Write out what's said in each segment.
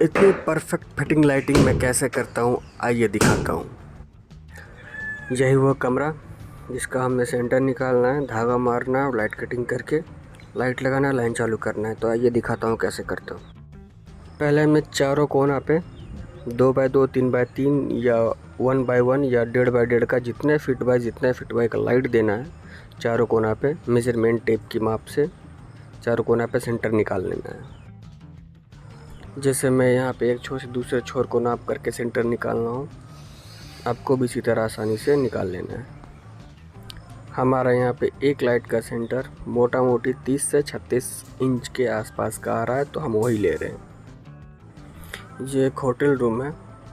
इतनी perfect fitting lighting मैं कैसे करता हूँ आइए दिखाता हूँ। यही वो कमरा जिसका हमें सेंटर निकालना है, धागा मारना है और लाइट कटिंग करके लाइट लगाना है, लाइन चालू करना है। तो आइए दिखाता हूँ कैसे करता हूँ। पहले हमें चारों कोना पे 2x2 3x3 या 1x1 या 1.5x1 का जितने फीट बाय का लाइट देना है चारों कोना पे मेजरमेंट टेप की माप से चारों कोना पे सेंटर निकाल लेना है। जैसे मैं यहाँ पे एक छोर से दूसरे छोर को नाप करके सेंटर निकालना हो, आपको भी इसी तरह आसानी से निकाल लेना है। हमारा यहाँ पे एक लाइट का सेंटर मोटा मोटी 30 से 36 इंच के आसपास का आ रहा है, तो हम वही ले रहे हैं। ये एक होटल रूम है,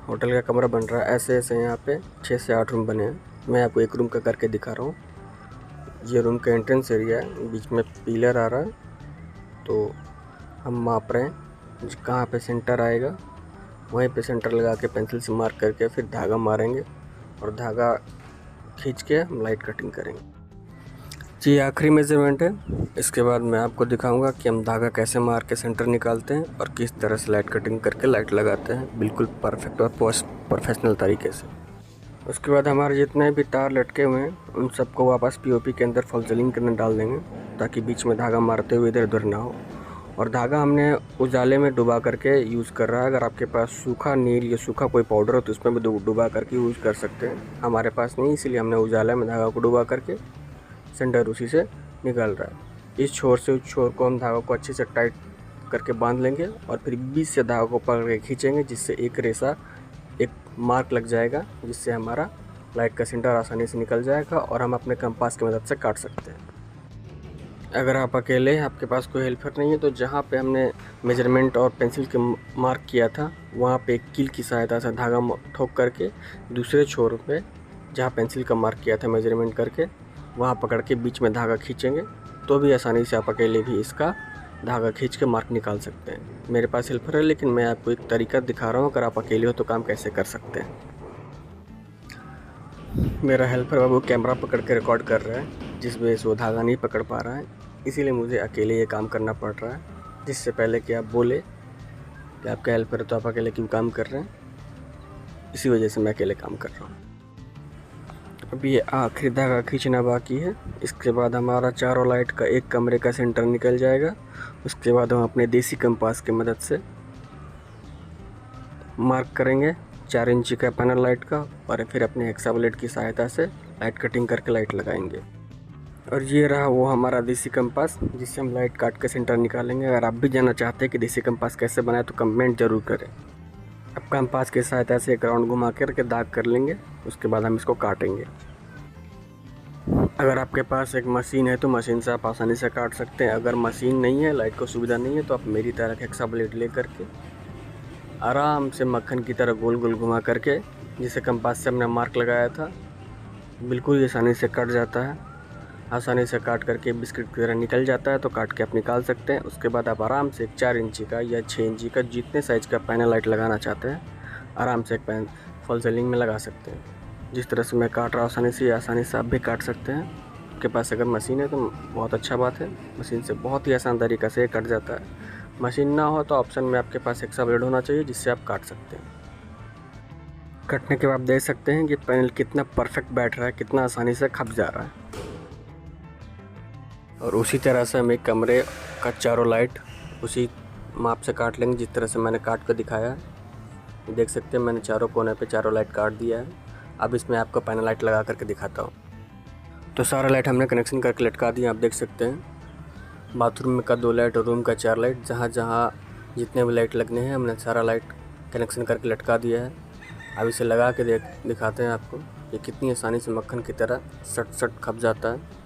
होटल का कमरा बन रहा है। ऐसे ऐसे यहाँ पे 6 से 8 रूम बने हैं। मैं आपको एक रूम का करके दिखा रहा हूँ। ये रूम का एंट्रेंस एरिया है, बीच में पिलर आ रहा है। तो हम माप रहे हैं कहाँ पे सेंटर आएगा, वहीं पे सेंटर लगा के पेंसिल से मार्क करके फिर धागा मारेंगे और धागा खींच के हम लाइट कटिंग करेंगे। ये आखिरी मेजरमेंट है। इसके बाद मैं आपको दिखाऊंगा कि हम धागा कैसे मार के सेंटर निकालते हैं और किस तरह से लाइट कटिंग करके लाइट लगाते हैं, बिल्कुल परफेक्ट और प्रोफेशनल तरीके से। उसके बाद हमारे जितने भी तार लटके हुए हैं उन सबको वापस पीओपी के अंदर फॉल सीलिंग करने डाल देंगे, ताकि बीच में धागा मारते हुए इधर उधर ना हो। और धागा हमने उजाले में डुबा करके यूज़ कर रहा है। अगर आपके पास सूखा नील या सूखा कोई पाउडर हो तो उसमें भी डुबा करके यूज़ कर सकते हैं। हमारे पास नहीं, इसीलिए हमने उजाले में धागा को डुबा करके सेंटर उसी से निकल रहा है। इस छोर से उस छोर को हम धागा को अच्छे से टाइट करके बांध लेंगे और फिर बीच से धागा को पकड़ के खींचेंगे, जिससे एक रेसा एक मार्क लग जाएगा, जिससे हमारा लाइट का सेंटर आसानी से निकल जाएगा और हम अपने कंपास की मदद से काट सकते हैं। अगर आप अकेले हैं, आपके पास कोई हेल्पर नहीं है, तो जहाँ पे हमने मेजरमेंट और पेंसिल के मार्क किया था वहाँ पे एक कील की सहायता से धागा ठोक करके दूसरे छोर पे जहाँ पेंसिल का मार्क किया था मेजरमेंट करके वहाँ पकड़ के बीच में धागा खींचेंगे, तो भी आसानी से आप अकेले भी इसका धागा खींच के मार्क निकाल सकते हैं। मेरे पास हेल्पर है, लेकिन मैं आपको एक तरीका दिखा रहा हूँ, अगर आप अकेले हो तो काम कैसे कर सकते हैं। मेरा हेल्पर बाबू कैमरा पकड़ के रिकॉर्ड कर रहा है, जिस वजह से वो धागा नहीं पकड़ पा रहा है, इसीलिए मुझे अकेले ये काम करना पड़ रहा है। जिससे पहले कि आप बोले कि आपका हेल्पर है तो आप अकेले क्यों काम कर रहे हैं, इसी वजह से मैं अकेले काम कर रहा हूँ। अभी ये आखिरी धागा खींचना बाकी है। इसके बाद हमारा चारों लाइट का एक कमरे का सेंटर निकल जाएगा। उसके बाद हम अपने देसी कंपास की मदद से मार्क करेंगे 4 इंची का पैनल लाइट का, और फिर अपने हेक्सा ब्लेड की सहायता से लाइट कटिंग करके लाइट लगाएंगे। और ये रहा वो हमारा देसी कंपास, जिससे हम लाइट काट के सेंटर निकालेंगे। अगर आप भी जानना चाहते हैं कि देसी कंपास कैसे बनाए तो कमेंट ज़रूर करें। अब कंपास की सहायता से एक राउंड घुमा करके दाग कर लेंगे, उसके बाद हम इसको काटेंगे। अगर आपके पास एक मशीन है तो मशीन से आप आसानी से काट सकते हैं। अगर मशीन नहीं है, लाइट को सुविधा नहीं है, तो आप मेरी तरह हेक्सा ब्लेड ले करके आराम से मक्खन की तरह गोल गोल घुमा करके, जिसे कंपास से हमने मार्क लगाया था, बिल्कुल आसानी से कट जाता है। आसानी से काट करके बिस्किट की तरह निकल जाता है, तो काट के आप निकाल सकते हैं। उसके बाद आप आराम से एक 4 इंची का या 6 इंची का जितने साइज़ का पैनल लाइट लगाना चाहते हैं, आराम से एक फॉल सीलिंग में लगा सकते हैं। जिस तरह से मैं काट रहा हूँ आसानी से आप भी काट सकते हैं। आपके पास अगर मशीन है तो बहुत अच्छा बात है, मशीन से बहुत ही आसान तरीक़ा से कट जाता है। मशीन ना हो तो ऑप्शन में आपके पास हेक्सा ब्लेड होना चाहिए, जिससे आप काट सकते हैं। कटने के बाद देख सकते हैं कि पैनल कितना परफेक्ट बैठ रहा है, कितना आसानी से खप जा रहा है। और उसी तरह से हम एक कमरे का चारों लाइट उसी माप से काट लेंगे, जिस तरह से मैंने काट कर दिखाया है। देख सकते हैं मैंने चारों कोने पे चारों लाइट काट दिया है। अब इसमें आपको पैनल लाइट लगा करके दिखाता हूँ। तो सारा लाइट हमने कनेक्शन करके लटका दिया। आप देख सकते हैं बाथरूम का 2 लाइट और रूम का 4 लाइट, जहाँ जहाँ जितने भी लाइट लगने हैं हमने सारा लाइट कनेक्शन करके लटका दिया है। अब इसे लगा के दिखाते हैं आपको ये कितनी आसानी से मक्खन की तरह सट सट खप जाता है।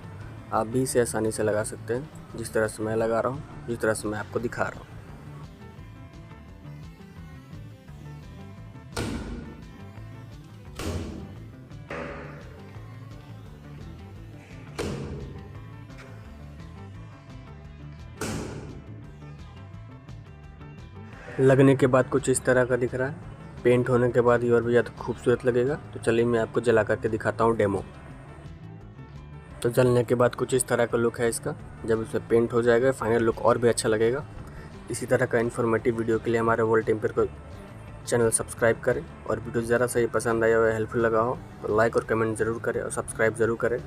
आप भी इसे आसानी से लगा सकते हैं, जिस तरह से मैं लगा रहा हूँ, जिस तरह से मैं आपको दिखा रहा हूँ। लगने के बाद कुछ इस तरह का दिख रहा है। पेंट होने के बाद ये और भी ज़्यादा खूबसूरत लगेगा। तो चलिए मैं आपको जला करके दिखाता हूँ डेमो। तो जलने के बाद कुछ इस तरह का लुक है इसका। जब इसमें पेंट हो जाएगा फाइनल लुक और भी अच्छा लगेगा। इसी तरह का इन्फॉर्मेटिव वीडियो के लिए हमारे वर्ल्ड टेम्पर को चैनल सब्सक्राइब करें, और वीडियो ज़रा सा ही पसंद आया हो या हेल्पफुल लगा हो तो लाइक और कमेंट ज़रूर करें और सब्सक्राइब ज़रूर करें।